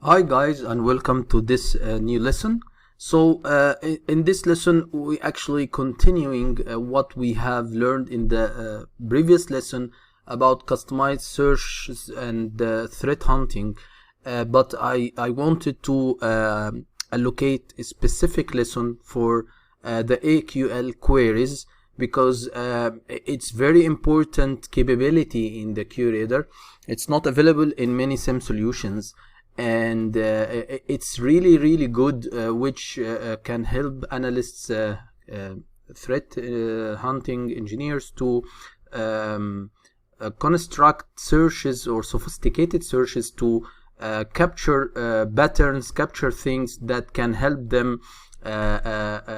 Hi guys, and welcome to this new lesson. In this lesson we actually continuing what we have learned in the previous lesson about customized searches and threat hunting, but I wanted to allocate a specific lesson for the AQL queries because it's very important capability in the QRadar. It's not available in many SIEM solutions, and it's really good, which can help analysts, threat hunting engineers to construct searches or sophisticated searches to capture patterns, capture things that can help them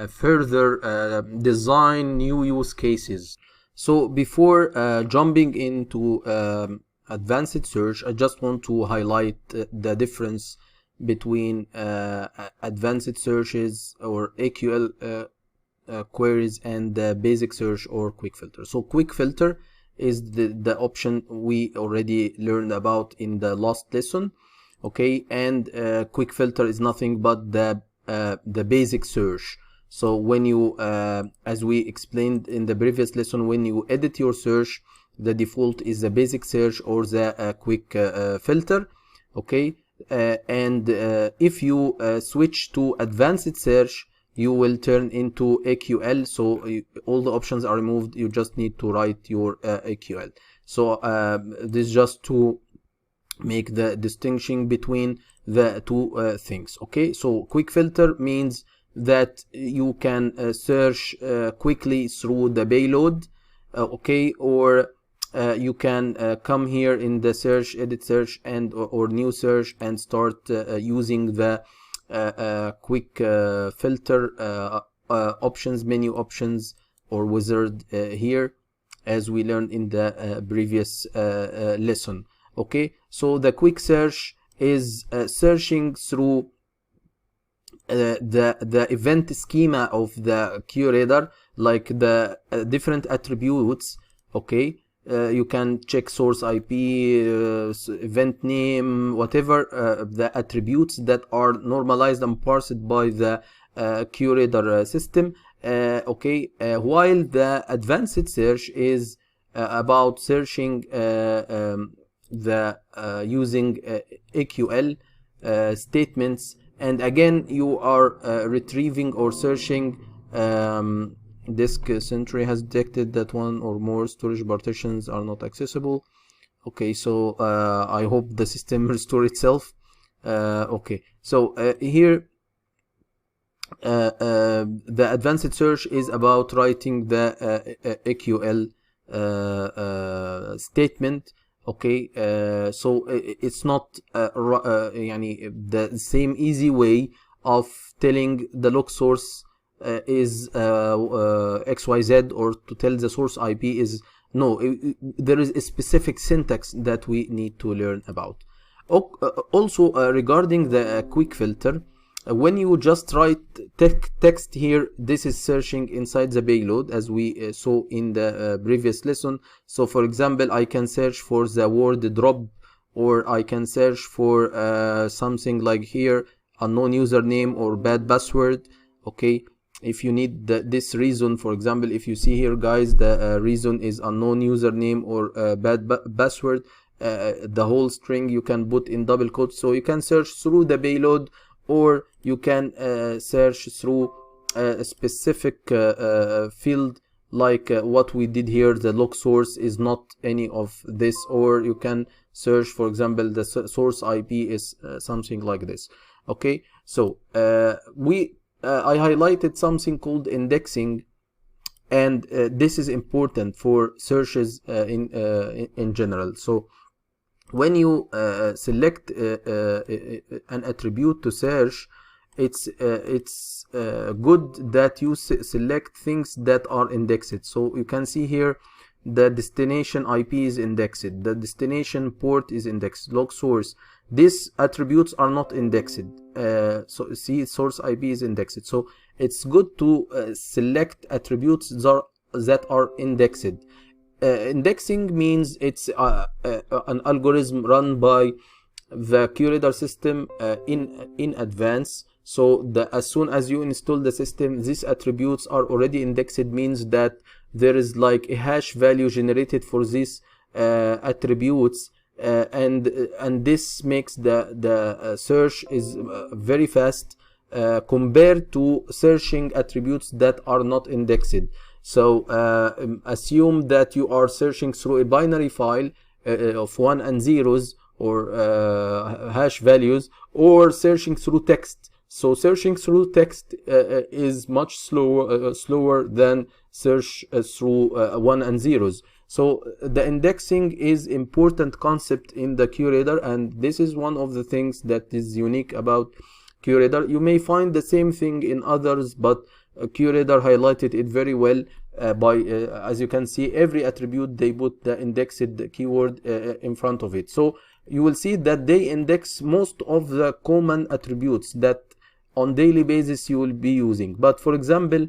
further design new use cases. So before jumping into advanced search, I just want to highlight the difference between advanced searches or AQL queries and the basic search or quick filter. So quick filter is the option we already learned about in the last lesson, okay, and quick filter is nothing but the basic search. So when you as we explained in the previous lesson, when you edit your search, the default is the basic search or the quick filter, okay, and if you switch to advanced search, you will turn into AQL. So all the options are removed, you just need to write your AQL. So this is just to make the distinction between the two things, okay. So quick filter means that you can search quickly through the payload, okay, or you can come here in the search, edit search, and or new search, and start using the quick filter options, menu options, or wizard here, as we learned in the previous lesson, okay. So the quick search is searching through the event schema of the QRadar, like the different attributes, okay. You can check source IP, event name, whatever the attributes that are normalized and parsed by the QRadar system, okay. While the advanced search is about searching using AQL statements, and again you are retrieving or searching. Disk Sentry has detected that one or more storage partitions are not accessible. Okay, so I hope the system restore itself. Okay, so here the advanced search is about writing the AQL statement, okay. So it's not the same easy way of telling the log source is XYZ, or to tell the source IP is no. There is a specific syntax that we need to learn about. Also regarding the quick filter, when you just write text here, this is searching inside the payload, as we saw in the previous lesson. So for example, I can search for the word drop, or I can search for something like here, unknown username or bad password, okay. If you need this reason, for example, if you see here guys, the reason is unknown username or bad password, the whole string you can put in double quotes. So you can search through the payload, or you can search through a specific field, like what we did here. The log source is not any of this, or you can search, for example, the source IP is something like this, okay. So I highlighted something called indexing, and this is important for searches in general. So when you select an attribute to search, it's good that you select things that are indexed. So you can see here the destination IP is indexed, the destination port is indexed, log source. These attributes are not indexed. So see, source IP is indexed. So it's good to select attributes that are indexed. Indexing means it's an algorithm run by the QRadar system in advance. So as soon as you install the system, these attributes are already indexed, means that there is like a hash value generated for these attributes, and this makes the search is very fast compared to searching attributes that are not indexed. So assume that you are searching through a binary file of 1 and 0s, or hash values, or searching through text. So searching through text is much slower than search through 1 and 0s. So the indexing is important concept in the QRadar, and this is one of the things that is unique about QRadar. You may find the same thing in others, but QRadar highlighted it very well by as you can see, every attribute they put the indexed keyword in front of it. So you will see that they index most of the common attributes that on daily basis you will be using. But for example,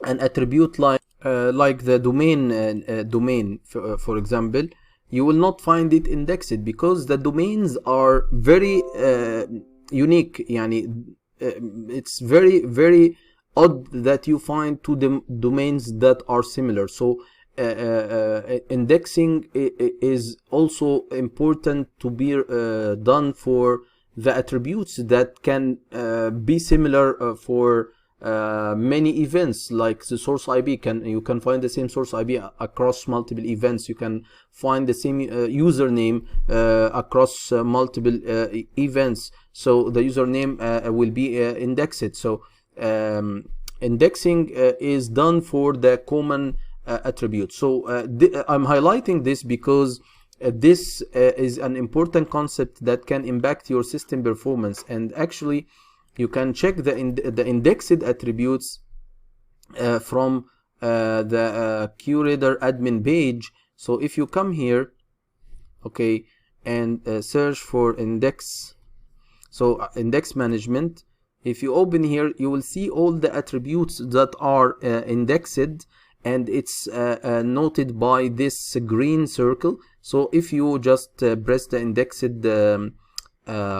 an attribute like the domain, for example, you will not find it indexed because the domains are very unique. It's very odd that you find two domains that are similar. So indexing is also important to be done for the attributes that can be similar for many events, like the source IP. You can find the same source IP across multiple events. You can find the same username across multiple events. So the username will be indexed. So indexing is done for the common attributes. So I'm highlighting this because this is an important concept that can impact your system performance. And actually you can check the indexed attributes from the QRadar admin page. So if you come here, okay, and search for index, so index management, if you open here, you will see all the attributes that are indexed, and it's noted by this green circle. So if you just press the indexed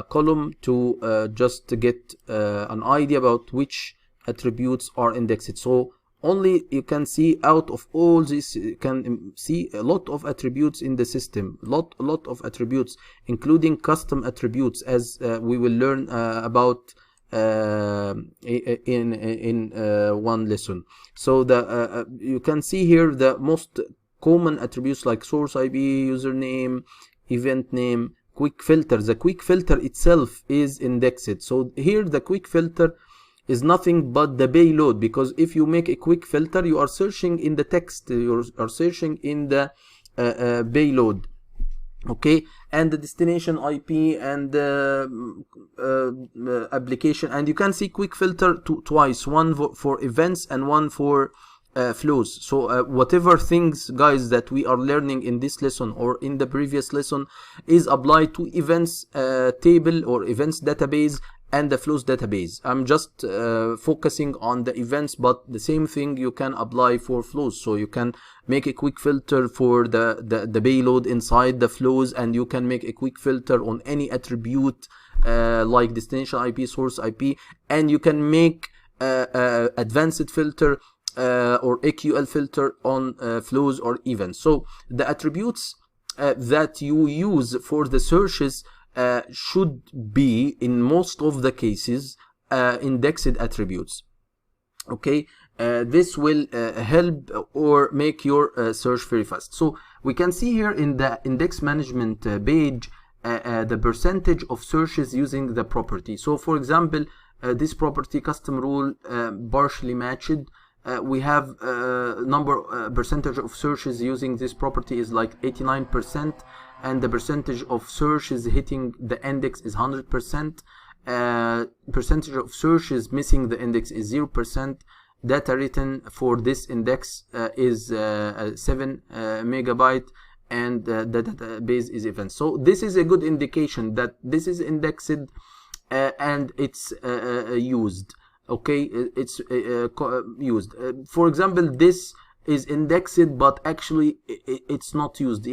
column to just get an idea about which attributes are indexed. So only you can see out of all this, you can see a lot of attributes in the system, lot of attributes, including custom attributes, as we will learn about in one lesson. So the you can see here the most common attributes like source IP, username, event name, quick filter. The quick filter itself is indexed. So here the quick filter is nothing but the payload, because if you make a quick filter, you are searching in the text, you are searching in the payload. Okay, and the destination IP and application, and you can see quick filter twice, one for events and one for flows. So whatever things, guys, that we are learning in this lesson or in the previous lesson is applied to events table or events database and the flows database. I'm just focusing on the events, but the same thing you can apply for flows. So you can make a quick filter for the payload inside the flows, and you can make a quick filter on any attribute like destination IP, source IP, and you can make advanced filter or AQL filter on flows or events. So the attributes that you use for the searches should be, in most of the cases, indexed attributes. Okay, this will help or make your search very fast. So we can see here in the index management page the percentage of searches using the property. So for example, this property custom rule partially matched. We have percentage of searches using this property is like 89%, and the percentage of searches hitting the index is 100%. Percentage of searches missing the index is 0%. Data written for this index is 7 megabyte, and the database is events. So this is a good indication that this is indexed and it's used. Okay, it's used. For example, this is indexed, but actually it's not used.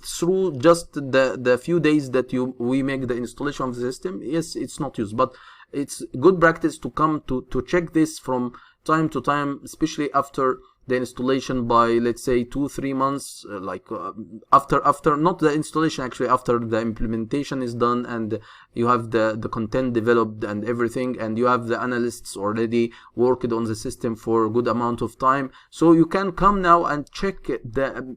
through just the few days that we make the installation of the system, yes, it's not used. But it's good practice to come to check this from time to time, especially after the installation, by let's say 2-3 months, after not the installation, actually after the implementation is done and you have the content developed and everything, and you have the analysts already worked on the system for a good amount of time. So you can come now and check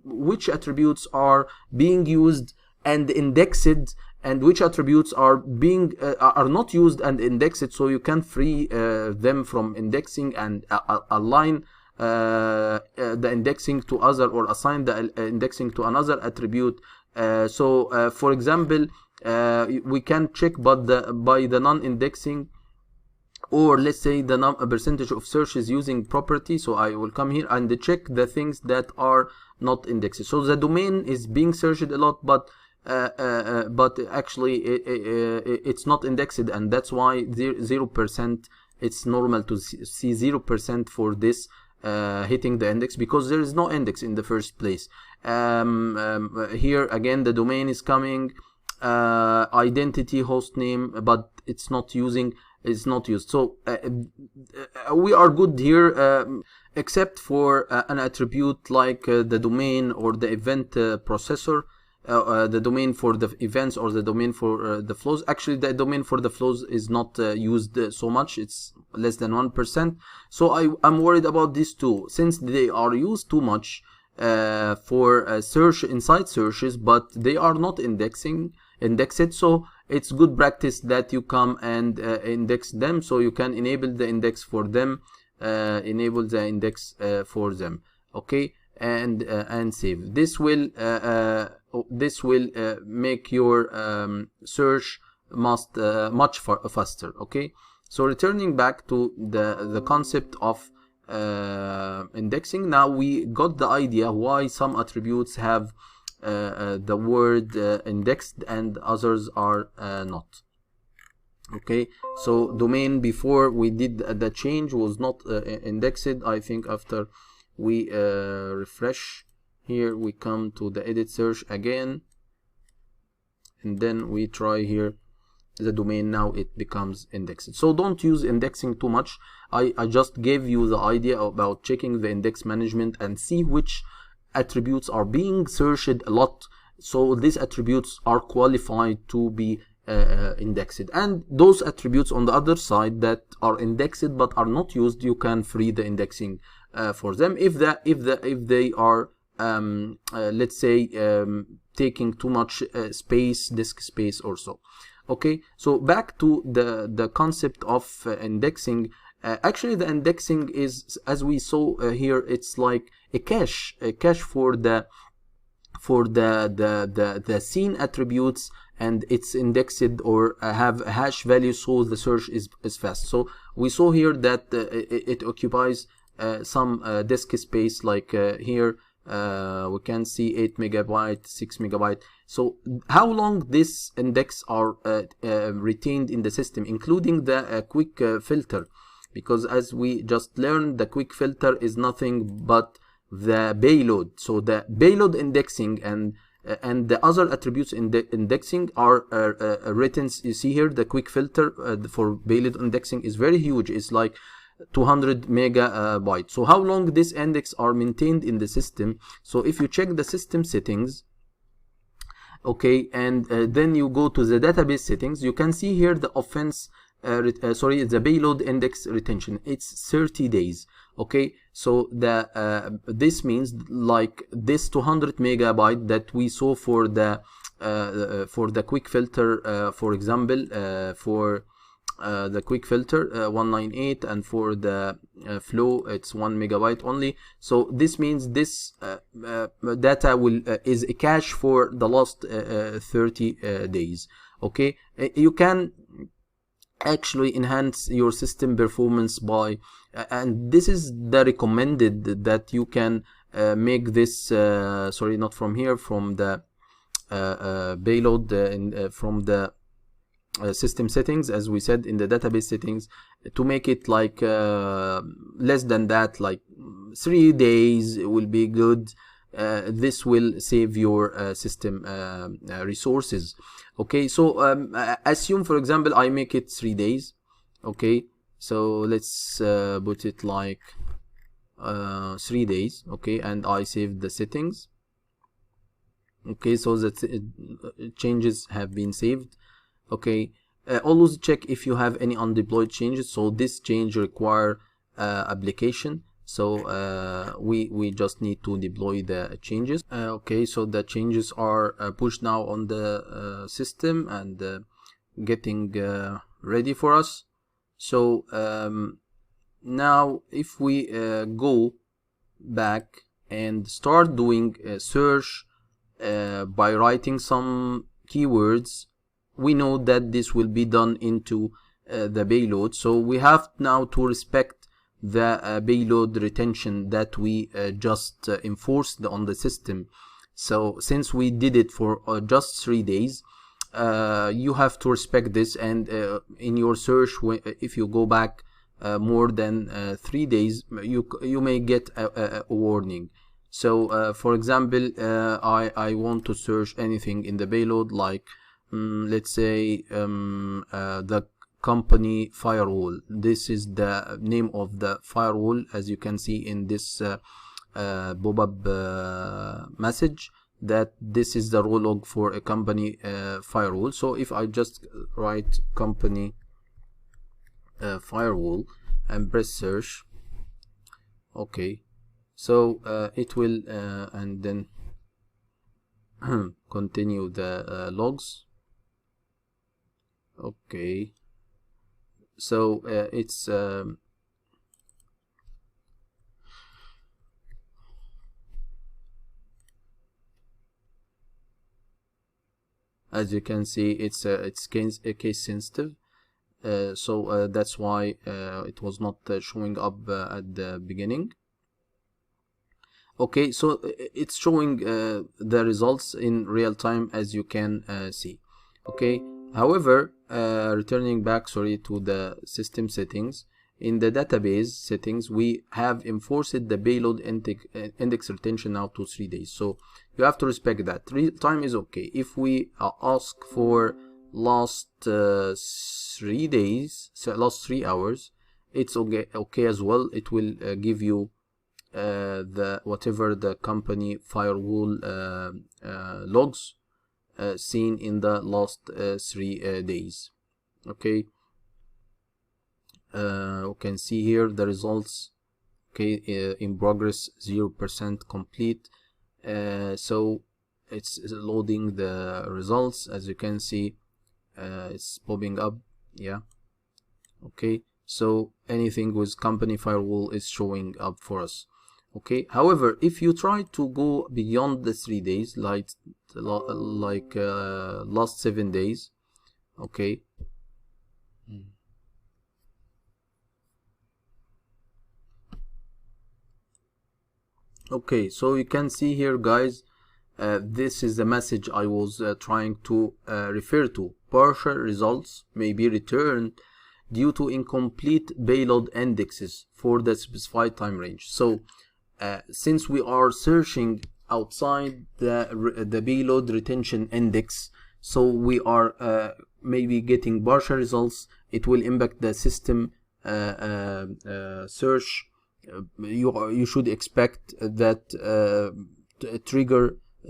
which attributes are being used and indexed, and which attributes are not used and indexed, so you can free them from indexing and align the indexing to other, or assign the indexing to another attribute. For example, we can check by the non-indexing, or let's say the percentage of searches using property. So I will come here and check the things that are not indexed. So the domain is being searched a lot, but actually it's not indexed, and that's why 0%. It's normal to see 0% for this hitting the index, because there is no index in the first place. Here again the domain is coming, identity, host name, but it's not used. So we are good here, except for an attribute like the domain or the event processor, the domain for the events, or the domain for the flows. Actually, the domain for the flows is not used so much. It's less than 1%. So I'm worried about these two, since they are used too much for search inside searches, but they are not indexed. So it's good practice that you come and index them, so you can enable the index for them, okay, and save. This will make your search much faster. Okay, so returning back to the concept of indexing, now we got the idea why some attributes have the word indexed and others are not. Okay, so domain, before we did the change, was not indexed. I think after we refresh here, we come to the edit search again, and then we try here the domain. Now it becomes indexed. So don't use indexing too much. I just gave you the idea about checking the index management and see which attributes are being searched a lot, so these attributes are qualified to be indexed, and those attributes on the other side that are indexed but are not used, you can free the indexing for them if they are let's say taking too much disk space or so. Okay, so back to the concept of indexing. Actually, the indexing is, as we saw here, it's like a cache for the scene attributes, and it's indexed or have a hash value, so the search is fast. So we saw here that it occupies some disk space, like here we can see 8 megabyte, 6 megabyte. So how long this index are retained in the system, including the quick filter, because as we just learned, the quick filter is nothing but the payload. So the payload indexing and the other attributes in the indexing are written. You see here the quick filter for payload indexing is very huge. It's like 200 megabytes. So how long this index are maintained in the system? So if you check the system settings, okay, and then you go to the database settings, you can see here the the payload index retention. It's 30 days. Okay, so this means like this 200 megabyte that we saw for the quick filter, for example, for the quick filter 198, and for the flow it's 1 megabyte only. So this means this data is a cache for the last 30 days. Okay, you can actually enhance your system performance by and this is the recommended, that you can make this sorry, not from here, from the payload from the system settings, as we said in the database settings, to make it like less than that, like 3 days will be good. this will save your system resources. Okay, so assume, for example, I make it 3 days. Okay, so let's put it like 3 days. Okay, and I saved the settings. Okay, so that changes have been saved. Okay, always check if you have any undeployed changes. So this change require application, so we just need to deploy the changes. Okay, so the changes are pushed now on the system and getting ready for us. So now if we go back and start doing a search by writing some keywords, we know that this will be done into the payload. So we have now to respect the payload retention that we just enforced on the system. So since we did it for just 3 days, you have to respect this, and in your search, if you go back more than 3 days, you may get a warning. So for example, I want to search anything in the payload, like let's say the company firewall. This is the name of the firewall, as you can see in this pop-up message, that this is the role log for a company firewall. So if I just write company firewall and press search, okay, so it will and then continue the logs. Okay, so it's as you can see, it's case sensitive, so that's why it was not showing up at the beginning. Okay, so it's showing the results in real time, as you can see. Okay, however, returning back, sorry, to the system settings, in the database settings, we have enforced the payload index retention now to 3 days. So you have to respect that. Real time is okay. If we ask for last 3 days, so last 3 hours, it's okay as well. It will give you the whatever the company firewall logs seen in the last 3 days. Okay, you can see here the results. Okay, in progress, 0% complete. So it's loading the results, as you can see. It's popping up. Yeah, okay, so anything with company firewall is showing up for us. Okay, however, if you try to go beyond the 3 days, like last 7 days, okay, okay, so you can see here, guys, this is the message I was trying to refer to. Partial results may be returned due to incomplete payload indexes for the specified time range. So since we are searching outside the payload retention index, so we are maybe getting partial results. It will impact the system search. You should expect that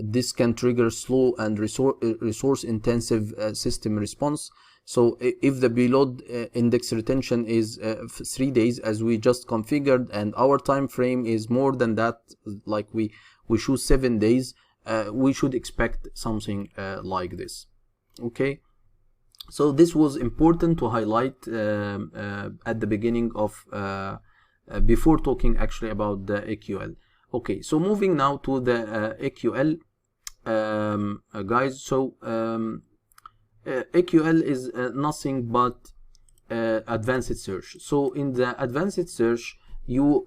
this can trigger slow and resource intensive system response. So if the payload index retention is 3 days, as we just configured, and our time frame is more than that, like we choose 7 days, we should expect something like this. Okay, so this was important to highlight at the beginning of before talking actually about the AQL. Okay, so moving now to the AQL, guys. So AQL is nothing but advanced search. So in the advanced search, you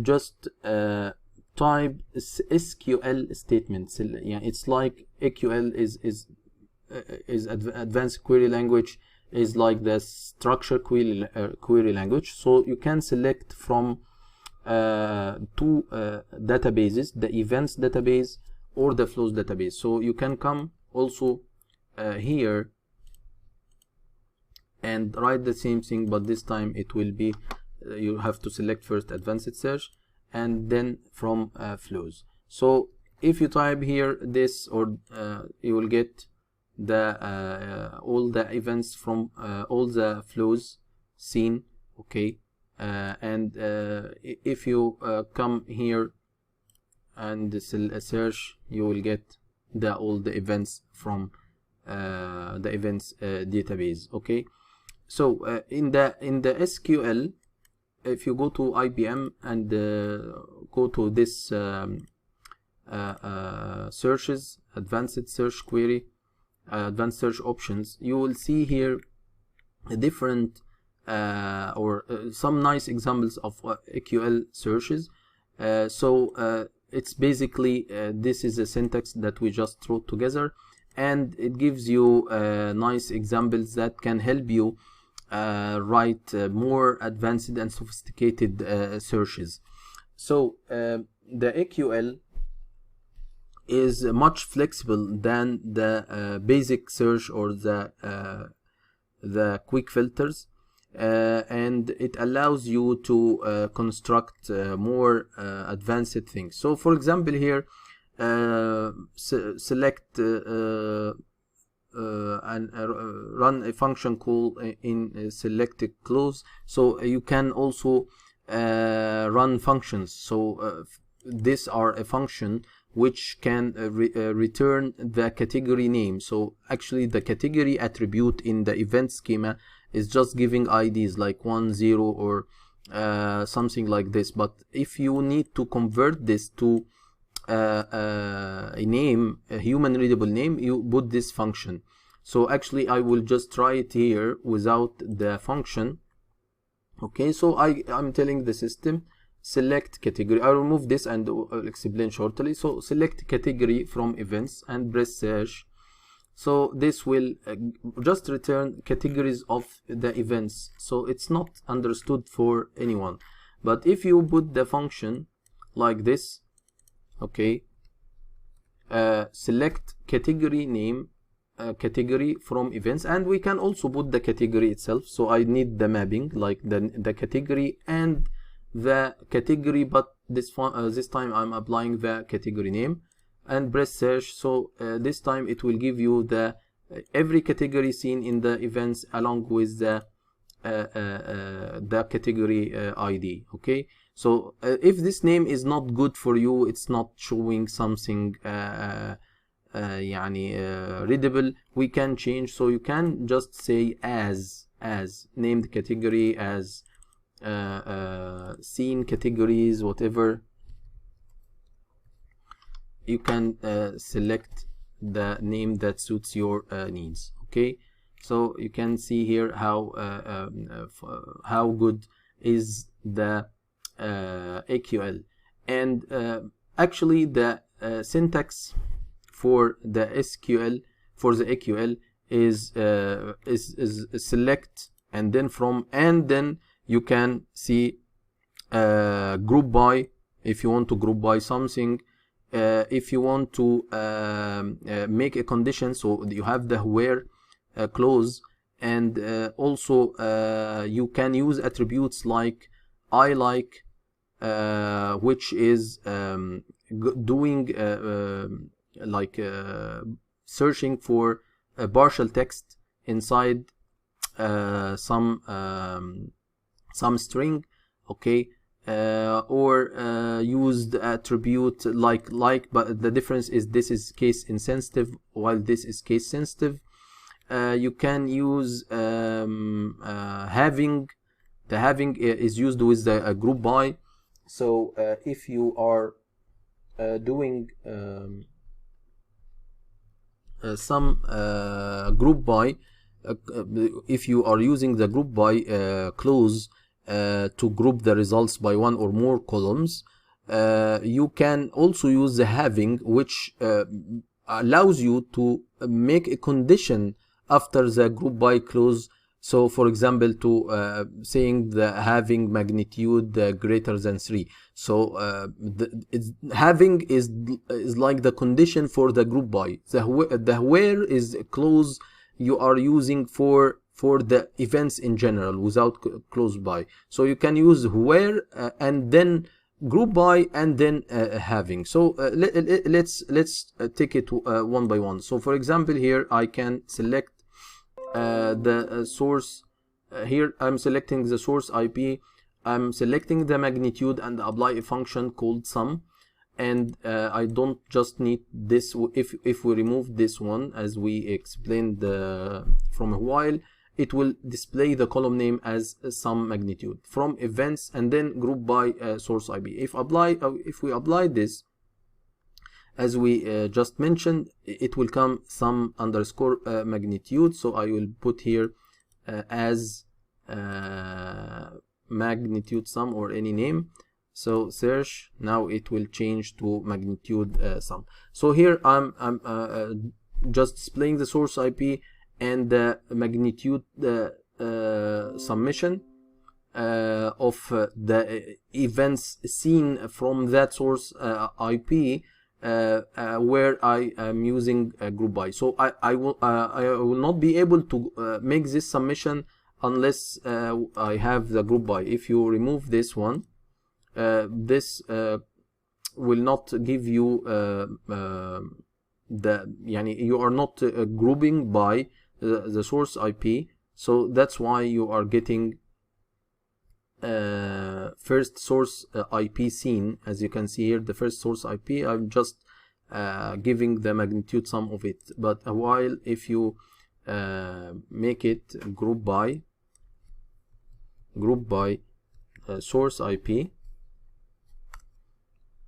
just type SQL statements. Yeah, it's like AQL is advanced query language, is like the structured query language. So you can select from two databases, the events database or the flows database. So you can come also here and write the same thing, but this time it will be you have to select first advanced search and then from flows. So if you type here this, or you will get the all the events from all the flows seen. Okay, and if you come here and search, you will get all the events from the events database. Okay, so in the SQL, if you go to IBM and go to this searches, advanced search query, advanced search options, you will see here a different some nice examples of SQL searches. So it's basically this is a syntax that we just wrote together, and it gives you nice examples that can help you write more advanced and sophisticated searches. So the SQL is much flexible than the basic search or the quick filters, and it allows you to construct more advanced things. So for example here, select and run a function call in selected clause. So you can also run functions. So these are a function which can return the category name. So actually the category attribute in the event schema is just giving IDs like 1, 0 or something like this. But if you need to convert this to a name, a human readable name, you put this function. So actually I will just try it here without the function. Okay, so I'm telling the system select category. I'll remove this and I'll explain shortly. So select category from events and press search. So this will just return categories of the events. So it's not understood for anyone. But if you put the function like this, okay, select category name, category from events, and we can also put the category itself. So I need the mapping like the category and the category, but this time I'm applying the category name and press search. So this time it will give you the every category seen in the events along with the category ID. Okay, so if this name is not good for you, it's not showing something readable, we can change. So you can just say as named category, as seen categories, whatever. You can select the name that suits your needs. Okay, so you can see here how good is the SQL, and actually the syntax for the SQL is select and then from, and then you can see group by if you want to group by something. If you want to make a condition, so you have the where clause, and also you can use attributes like I like, which is doing searching for a partial text inside some string. Okay, or use the attribute like, but the difference is this is case insensitive while this is case sensitive. You can use having. The having is used with the group by. So if you are doing some group by, if you are using the group by clause to group the results by one or more columns, you can also use the having, which allows you to make a condition after the group by clause. So for example, to saying the having magnitude greater than 3. So having is like the condition for the group by. The where is a clause you are using for the events in general without close by. So you can use where and then group by and then having. So let's take it one by one. So for example, here I can select the source. Here I'm selecting the source IP, I'm selecting the magnitude and apply a function called sum, and I don't just need this. If we remove this one, as we explained from a while, it will display the column name as sum magnitude from events and then group by source IP. If we apply this, as we just mentioned, it will come sum underscore magnitude. So I will put here as magnitude sum or any name. So search, now it will change to magnitude sum. So here I'm just displaying the source IP and the magnitude summation of the events seen from that source IP where I am using group by. So I will not be able to make this submission unless I have the group by. If you remove this one, this will not give you you are not grouping by the source IP. So that's why you are getting first source IP seen. As you can see here, the first source IP, I'm just giving the magnitude sum of it. But while if you make it group by source IP,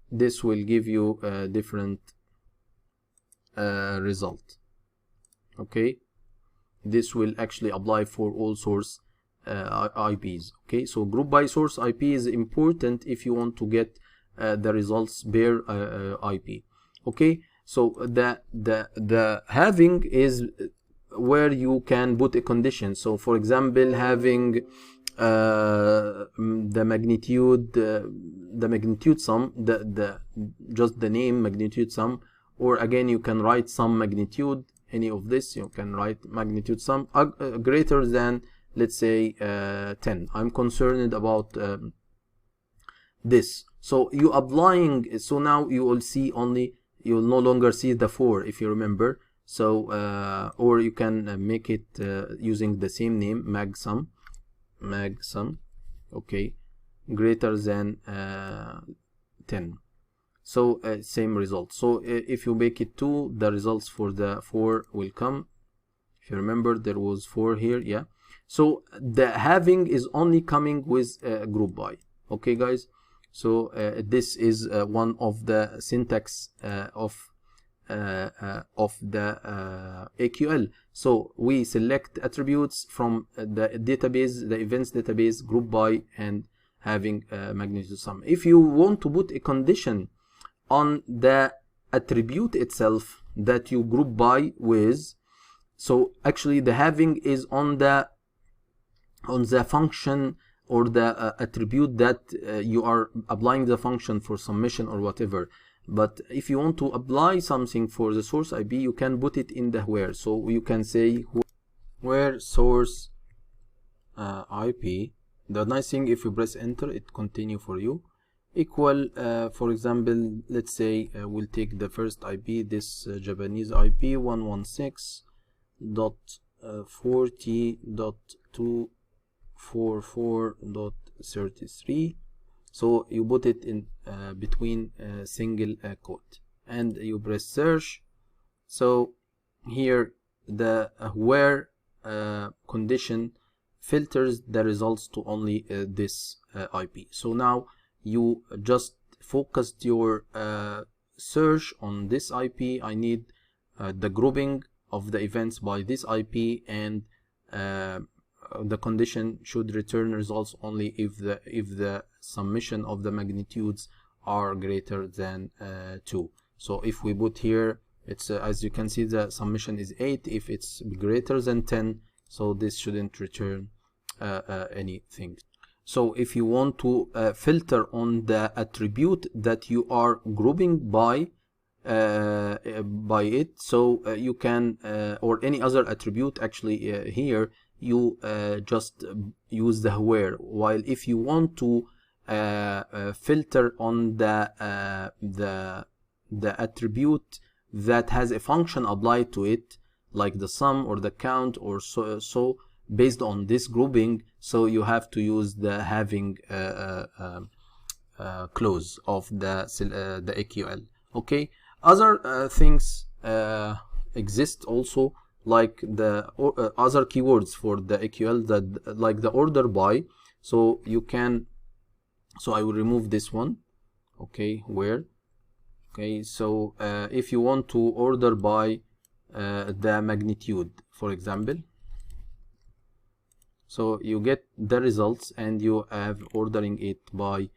this will give you a different result. Okay, this will actually apply for all source IPs. Okay, so group by source IP is important if you want to get the results bare IP. Okay, so the having is where you can put a condition. So for example, having the magnitude sum, just the name magnitude sum, or again you can write sum magnitude, any of this. You can write magnitude sum greater than, let's say 10. I'm concerned about this. So you applying, so now you will see only, you will no longer see the 4 if you remember. So or you can make it using the same name, mag sum, okay, greater than 10. So same result. So if you make it 2, the results for the 4 will come. If you remember, there was 4 here, yeah. So the having is only coming with group by. Okay guys, so this is one of the syntax of the AQL. So we select attributes from the database, the events database, group by, and having magnitude sum. If you want to put a condition on the attribute itself that you group by with, so actually the having is on the function or the attribute that you are applying the function for submission or whatever. But if you want to apply something for the source IP, you can put it in the where. So you can say where source IP. The nice thing, if you press enter, it continue for you. Equal, for example, let's say we'll take the first IP, this Japanese IP 116.40.244.33. So you put it in between single quote and you press search. So here the where condition filters the results to only this IP. So now you just focused your search on this IP. I need the grouping of the events by this IP, and the condition should return results only if the summation of the magnitudes are greater than 2. So if we put here, it's as you can see, the summation is 8. If it's greater than 10, so this shouldn't return anything. So if you want to filter on the attribute that you are grouping by it, so you can or any other attribute, actually here you just use the where. While if you want to filter on the attribute that has a function applied to it, like the sum or the count or so based on this grouping, so you have to use the having clause of the AQL. Okay, other things exist also, like the other keywords for the AQL, that like the order by. So you can, so I will remove this one. Okay, where? Okay, so if you want to order by the magnitude, for example, so you get the results and you have ordering it by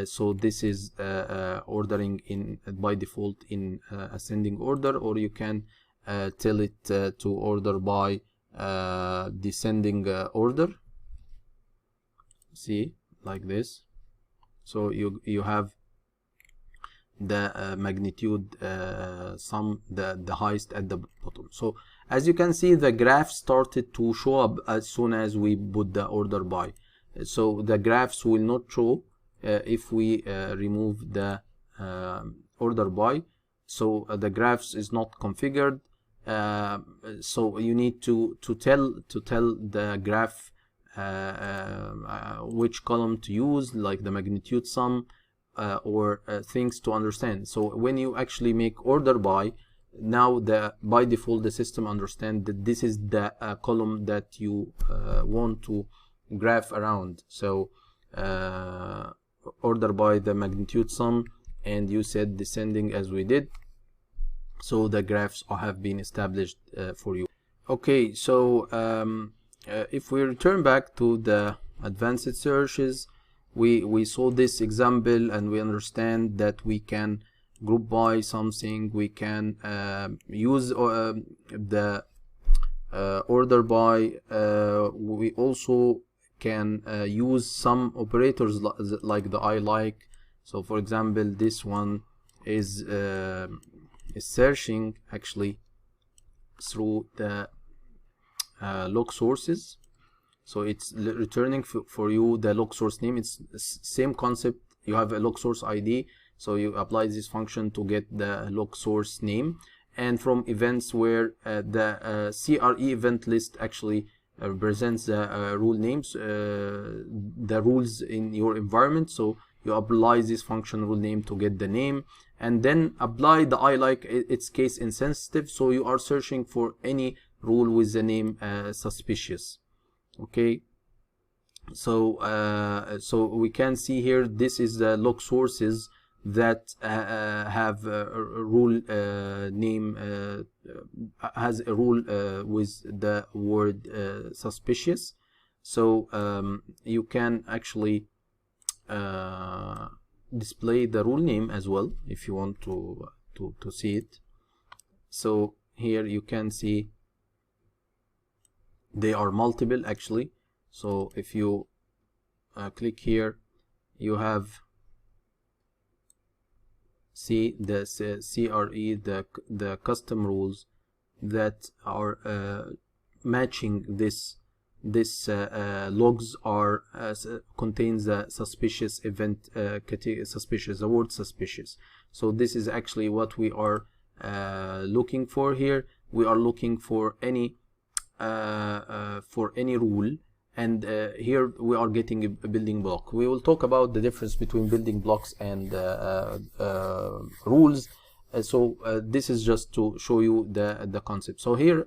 so this is ordering in by default in ascending order, or you can tell it to order by descending order. See, like this. So you have the magnitude sum, the highest at the bottom. So as you can see, the graph started to show up as soon as we put the order by. So the graphs will not show if we remove the order by. So the graphs is not configured. So you need to tell the graph which column to use, like the magnitude sum or things to understand. So when you actually make order by, now by default the system understand that this is the column that you want to graph around. So order by the magnitude sum, and you said descending as we did, so the graphs have been established for you. Okay, so if we return back to the advanced searches, we saw this example and we understand that we can group by something, we can use the order by, we also can use some operators like the I like. So for example, this one is searching actually through the log sources, so it's returning for you the log source name. It's the same concept. You have a log source ID, so you apply this function to get the log source name, and from events where the CRE event list actually represents the rule names, the rules in your environment. So you apply this function rule name to get the name, and then apply the I like. It's case insensitive, so you are searching for any rule with the name suspicious. Okay, so so we can see here, this is the log sources that have a rule name, has a rule with the word suspicious. So you can actually display the rule name as well if you want to see it. So here you can see they are multiple actually. So if you click here, you have see the CRE, the custom rules that are matching this logs are contains the suspicious event suspicious, the word suspicious. So this is actually what we are looking for here. We are looking for any rule, and here we are getting a building block. We will talk about the difference between building blocks and rules. So this is just to show you the concept. So here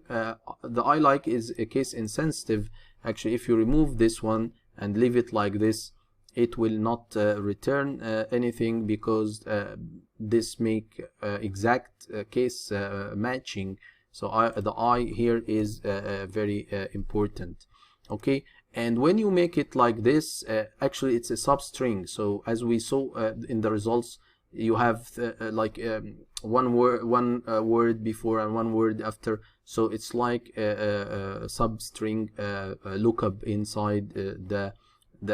the I like is a case insensitive. Actually, if you remove this one and leave it like this, it will not return anything, because this make exact case matching. So the I here is very important. Okay, and when you make it like this, actually it's a substring. So as we saw in the results, you have like one word before and one word after. So it's like a substring lookup inside the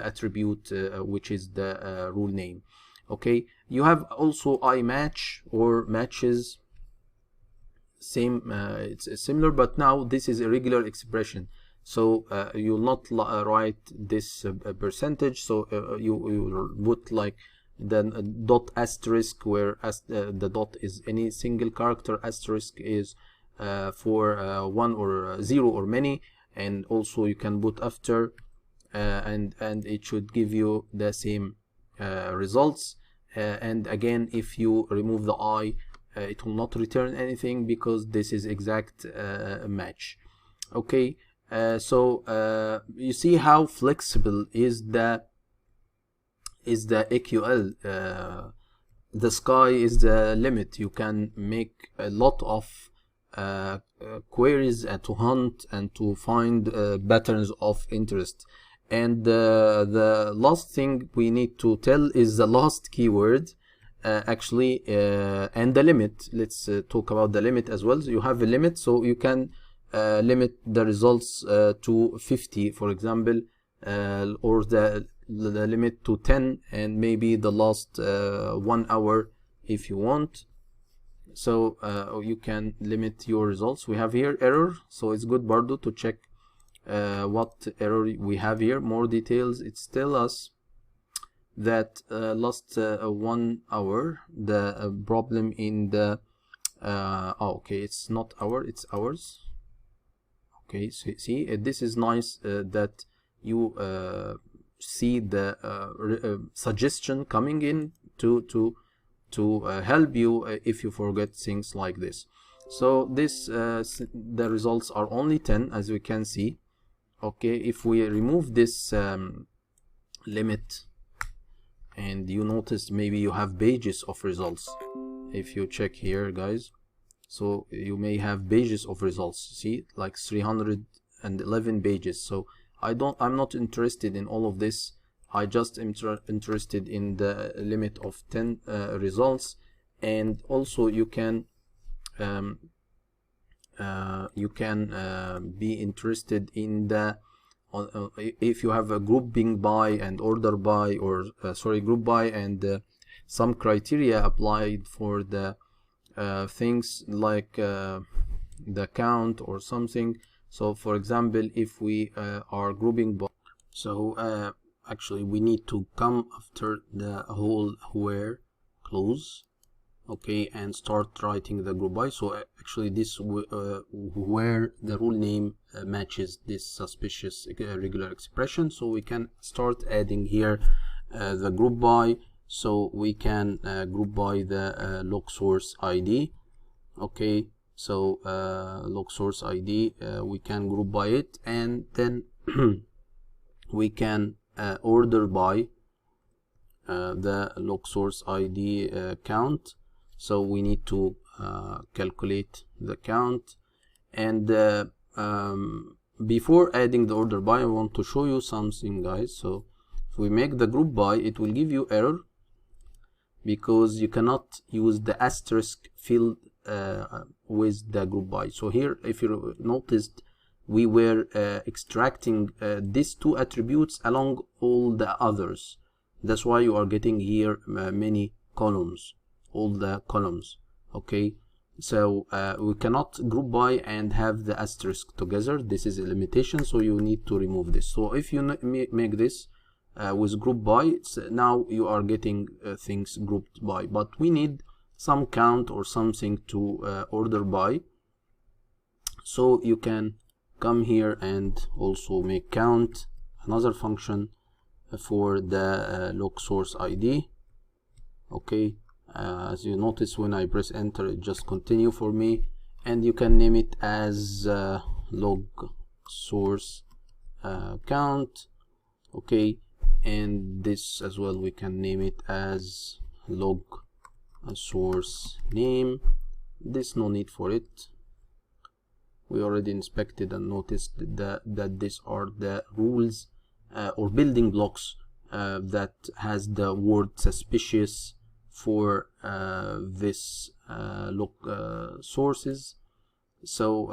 attribute which is the rule name. Okay, you have also iMatch or matches, same, it's similar, but now this is a regular expression. So you will not write this percentage, so you put like the dot asterisk, where the dot is any single character, asterisk is for 1 or 0 or many, and also you can put after, and it should give you the same results. And again, if you remove the I, it will not return anything because this is exact match. Okay, so you see how flexible is the AQL. The sky is the limit. You can make a lot of queries to hunt and to find patterns of interest. And the last thing we need to tell is the last keyword, actually, and the limit. Let's talk about the limit as well. So you have a limit, so you can limit the results to 50, for example, or the limit to 10, and maybe the last 1 hour if you want. So you can limit your results. We have here error, so it's good, Bardo, to check what error we have here. More details. It's tell us that last 1 hour the problem in the okay, it's not hour, it's hours. Okay, so see, this is nice that you see the suggestion coming in to help you if you forget things like this. So this the results are only 10, as we can see. Okay, if we remove this limit, and you notice maybe you have pages of results. If you check here, guys, so you may have pages of results. See, like 311 pages. So I'm not interested in all of this. I just am interested in the limit of 10 results. And also you can be interested in the if you have a grouping by and order by, or group by, and some criteria applied for the things like the count or something. So for example, if we are grouping by, so actually we need to come after the whole where clause, okay, and start writing the group by. So actually this where the rule name matches this suspicious regular expression, so we can start adding here the group by. So we can group by the log source ID. Okay, so log source ID, we can group by it, and then we can order by the log source ID count. So we need to calculate the count. And before adding the order by, I want to show you something, guys. So if we make the group by, it will give you error because you cannot use the asterisk field with the group by. So here, if you noticed, we were extracting these two attributes along all the others. That's why you are getting here many columns, all the columns. Okay, so we cannot group by and have the asterisk together. This is a limitation, so you need to remove this. So if you make this with group by, now you are getting things grouped by, but we need some count or something to order by. So you can come here and also make count, another function for the log source ID. Okay, as you notice, when I press enter, it just continue for me, and you can name it as log source count. Okay, and this as well, we can name it as log source name. This, no need for it. We already inspected and noticed that these are the rules or building blocks that has the word suspicious for this log sources. So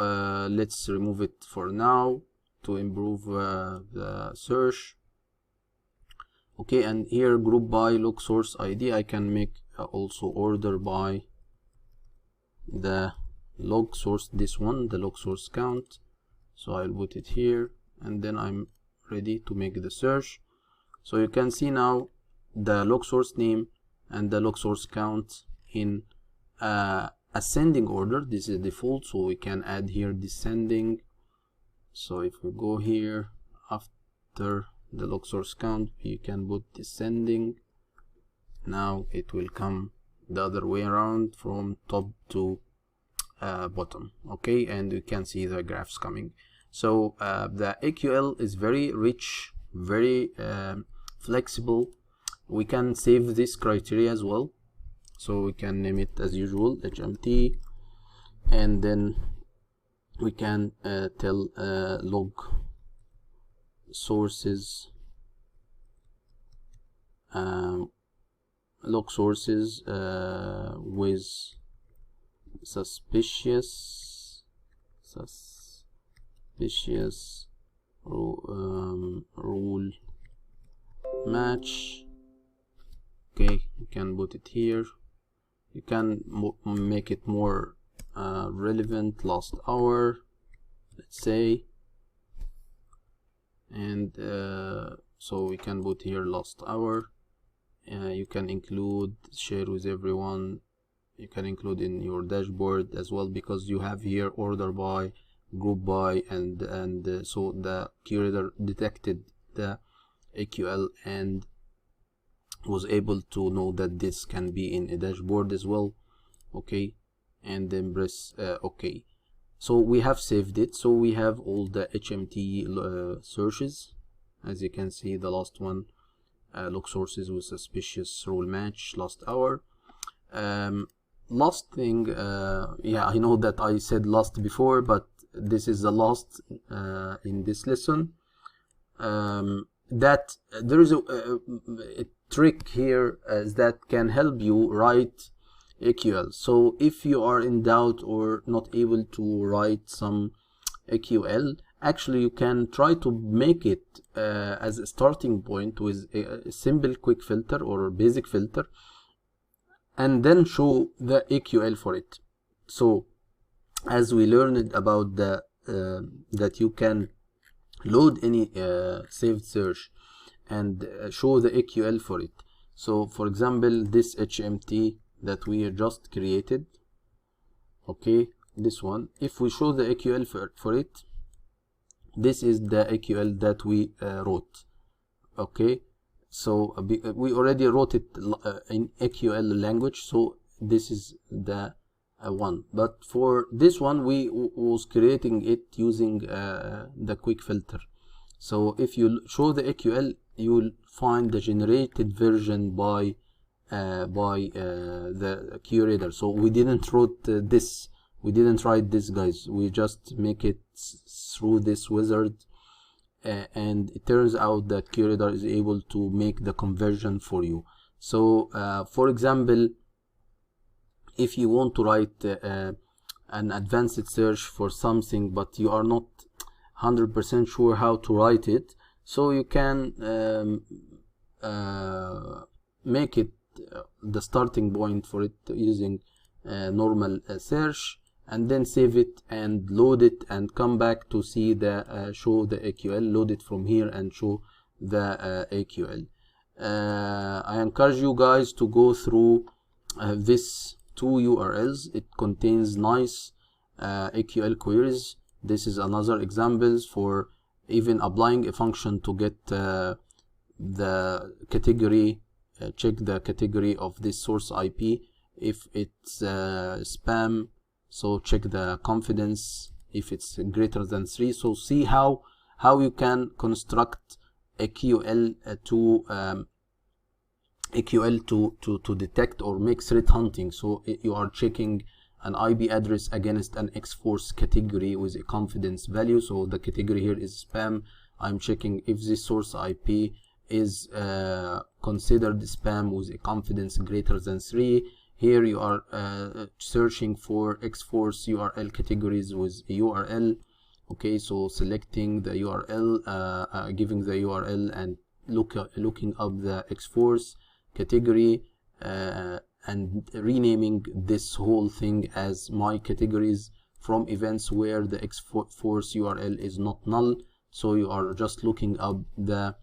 let's remove it for now to improve the search. Okay, and here group by log source ID, I can make also order by the log source, this one, the log source count. So I'll put it here, and then I'm ready to make the search. So you can see now the log source name and the log source count in ascending order. This is default, so we can add here descending. So if we go here after the log source count, you can put descending. Now it will come the other way around from top to bottom. Okay, and you can see the graphs coming. So the AQL is very rich, very flexible. We can save this criteria as well, so we can name it as usual HMT, and then we can tell log sources with suspicious rule match. Okay, you can put it here. You can make it more relevant, last hour, let's say, and so we can put here last hour. You can include, share with everyone. You can include in your dashboard as well, because you have here order by, group by, and so the QRadar detected the AQL and was able to know that this can be in a dashboard as well. Okay, and then press OK. So we have saved it. So we have all the HMT searches. As you can see, the last one, log sources with suspicious rule match, last hour. Last thing, yeah, I know that I said last before, but this is the last in this lesson. That there is a trick here that can help you write AQL. So if you are in doubt or not able to write some AQL, actually you can try to make it as a starting point with a simple quick filter or basic filter, and then show the AQL for it. So as we learned about the that you can load any saved search and show the AQL for it. So for example, this HMT that we just created, okay, this one, if we show the AQL for it, this is the AQL that we wrote. Okay, so we already wrote it in AQL language, so this is the one. But for this one, we was creating it using the quick filter. So if you show the AQL, you will find the generated version by the QRadar. So we didn't wrote this. We didn't write this, guys. We just make it through this wizard, and it turns out that QRadar is able to make the conversion for you. So for example, if you want to write an advanced search for something, but you are not 100% sure how to write it, so you can make it the starting point for it using normal search, and then save it and load it and come back to see the show the AQL, load it from here and show the AQL. I encourage you guys to go through this two URLs. It contains nice AQL queries. This is another example for even applying a function to get the category, check the category of this source IP. If it's spam, so check the confidence if it's greater than 3. So see how you can construct AQL to detect or make threat hunting. So you are checking an IP address against an X-Force category with a confidence value. So the category here is spam. I'm checking if this source IP is considered spam with a confidence greater than 3. here you are searching for X-Force URL categories with URL. Okay, so selecting the URL, giving the URL and looking up the X-Force category, and renaming this whole thing as my categories from events where the X-Force URL is not null. So you are just looking up the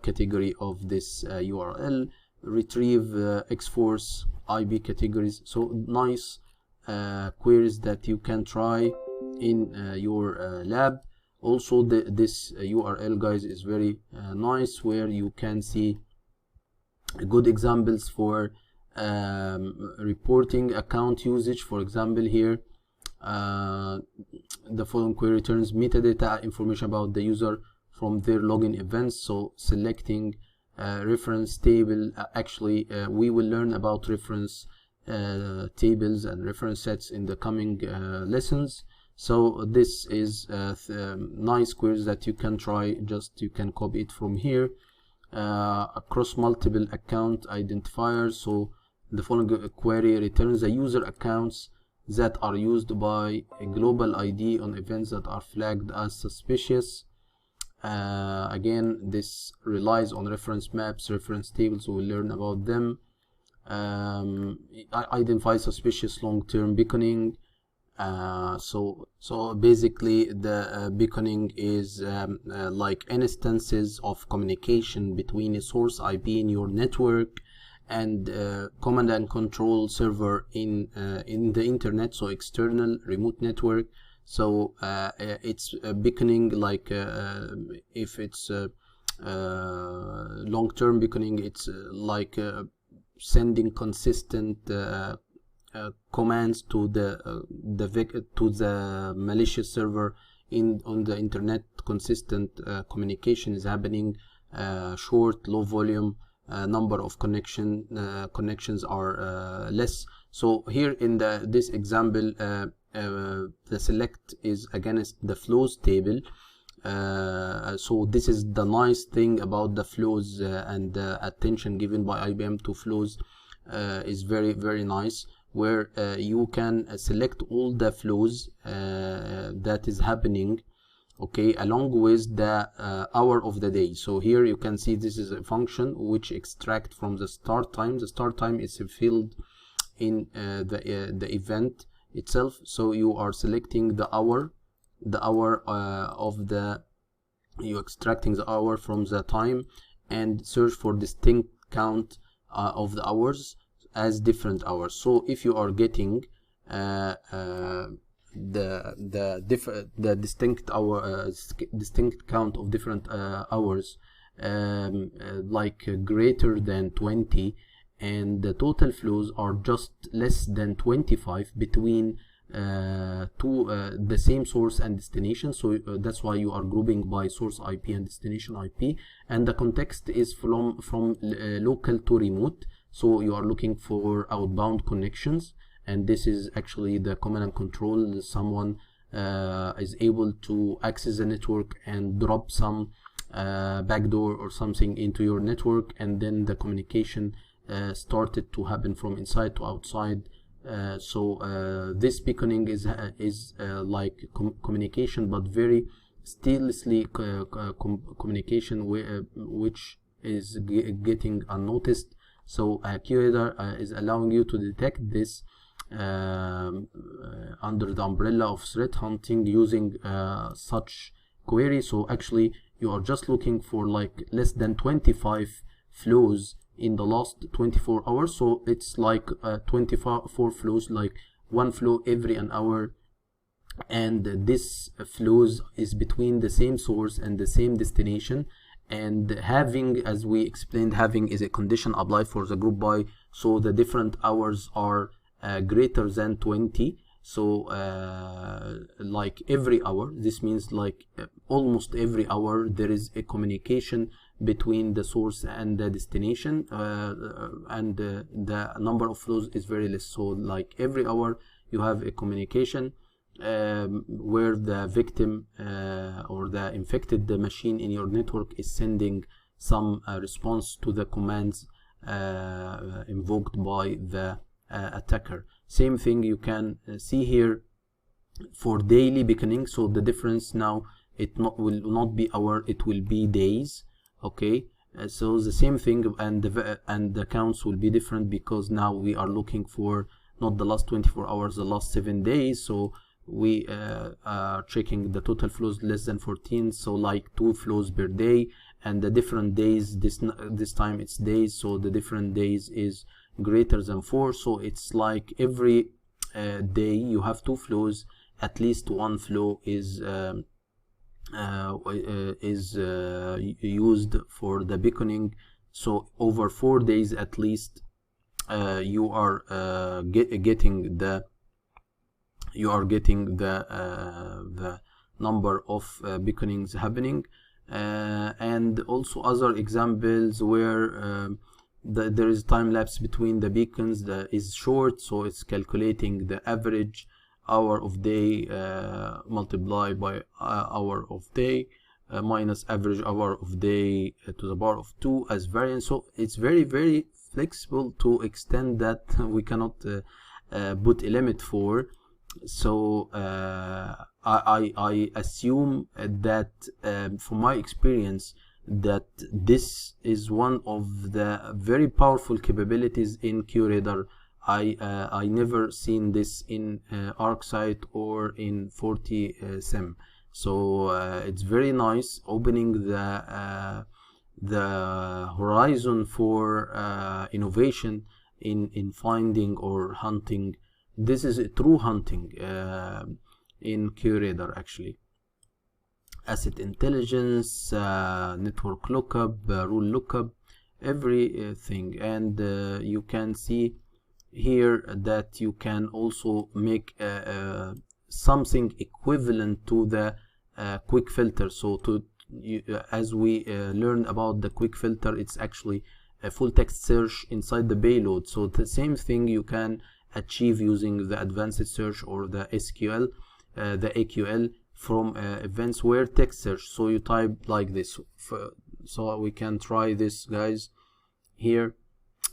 category of this URL, retrieve X-Force IB categories. So nice queries that you can try in your lab. Also this URL, guys, is very nice, where you can see good examples for reporting account usage. For example, here the following query returns metadata information about the user from their login events. So selecting reference table, we will learn about reference tables and reference sets in the coming lessons. So this is nice queries that you can try. Just you can copy it from here. Across multiple account identifiers. So the following query returns the user accounts that are used by a global ID on events that are flagged as suspicious. Again, this relies on reference maps, reference tables. We'll learn about them. Identify suspicious long-term beaconing. So basically the beaconing is like instances of communication between a source IP in your network and command and control server in the internet, so external remote network. So it's beaconing, like if it's long-term beaconing, it's like sending consistent commands to the malicious server on the internet. Consistent communication is happening. Short, low volume, number of connections are less. So here in this example, the select is against the flows table. So this is the nice thing about the flows, and the attention given by IBM to flows is very, very nice, where you can select all the flows that is happening, okay, along with the hour of the day. So here you can see this is a function which extract from the start time. The start time is filled in the event itself. So you are selecting the hour you extracting the hour from the time, and search for distinct count of the hours as different hours. So if you are getting the distinct hour distinct count of different hours, like greater than 20, and the total flows are just less than 25 between the same source and destination. So that's why you are grouping by source IP and destination IP, and the context is from local to remote. So you are looking for outbound connections, and this is actually the command and control. Someone is able to access the network and drop some backdoor or something into your network, and then the communication started to happen from inside to outside. So this beaconing is like communication, but very stealthily communication, which is getting unnoticed. So QRadar is allowing you to detect this under the umbrella of threat hunting using such query. So actually you are just looking for like less than 25 flows in the last 24 hours. So it's like 24 flows, like one flow every an hour, and this flows is between the same source and the same destination. And having, as we explained, having is a condition applied for the group by, so the different hours are greater than 20. So like every hour, this means like almost every hour there is a communication between the source and the destination, and the number of flows is very less. So like every hour you have a communication where the victim or the infected machine in your network is sending some response to the commands invoked by the attacker. Same thing you can see here for daily beaconing. So the difference now, will not be hour, it will be days. Okay, so the same thing, and the counts will be different, because now we are looking for not the last 24 hours, the last 7 days. So we are checking the total flows less than 14, so like 2 flows per day, and the different days, this time it's days, so the different days is greater than 4. So it's like every day you have 2 flows, at least 1 flow is used for the beaconing. So over 4 days at least, you are getting the number of beaconings happening, and also other examples where there is time lapse between the beacons that is short, so it's calculating the average hour of day multiplied by hour of day minus average hour of day to the power of 2 as variance. So it's very, very flexible to extend that we cannot put a limit for. So I assume that from my experience that this is one of the very powerful capabilities in QRadar. I never seen this in ArcSight or in 40 SIEM. So it's very nice, opening the horizon for innovation in finding or hunting. This is a true hunting in QRadar actually. Asset intelligence, network lookup, rule lookup, everything. And you can see here that you can also make something equivalent to the quick filter. So as we learned about the quick filter, it's actually a full text search inside the payload. So the same thing you can achieve using the advanced search or the SQL, the AQL from events where text search. So you type like this. So we can try this, guys. Here,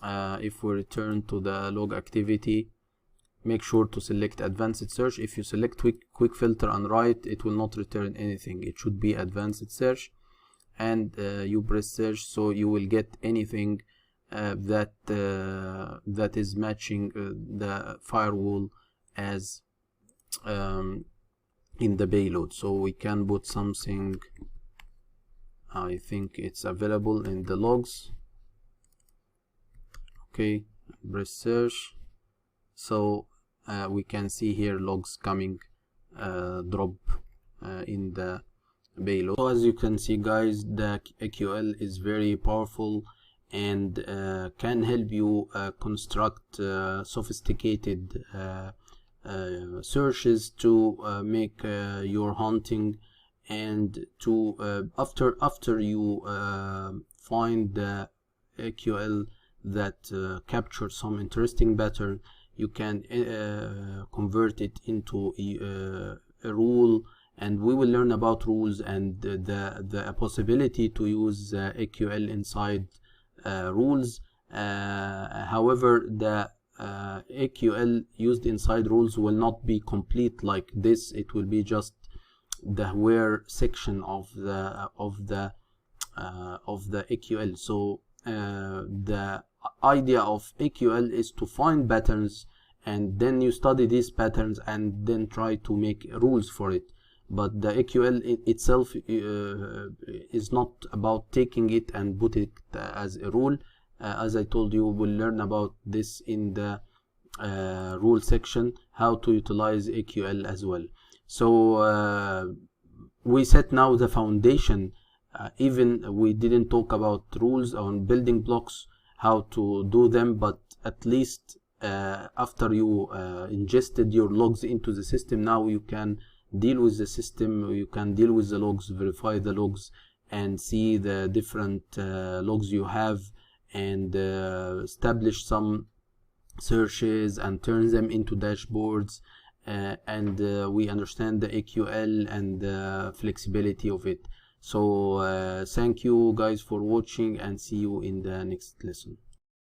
if we return to the log activity, make sure to select advanced search. If you select quick filter and write, it will not return anything. It should be advanced search, and you press search, so you will get anything that is matching the firewall as in the payload. So we can put something, I think it's available in the logs. Okay, press search, so we can see here logs coming drop in the payload. So as you can see, guys, the AQL is very powerful and can help you construct sophisticated searches to make your hunting, and to after you find the AQL that captures some interesting pattern, you can convert it into a rule, and we will learn about rules and the possibility to use AQL inside rules. However, the AQL used inside rules will not be complete like this. It will be just the where section of the AQL. So the idea of AQL is to find patterns, and then you study these patterns and then try to make rules for it. But the AQL itself is not about taking it and put it as a rule. As I told you, we'll learn about this in the rule section, how to utilize AQL as well. So we set now the foundation. Even we didn't talk about rules on building blocks, how to do them, but at least after you ingested your logs into the system, now you can deal with the system, you can deal with the logs, verify the logs, and see the different logs you have, and establish some searches and turn them into dashboards, and we understand the AQL and the flexibility of it. So thank you guys for watching, and see you in the next lesson.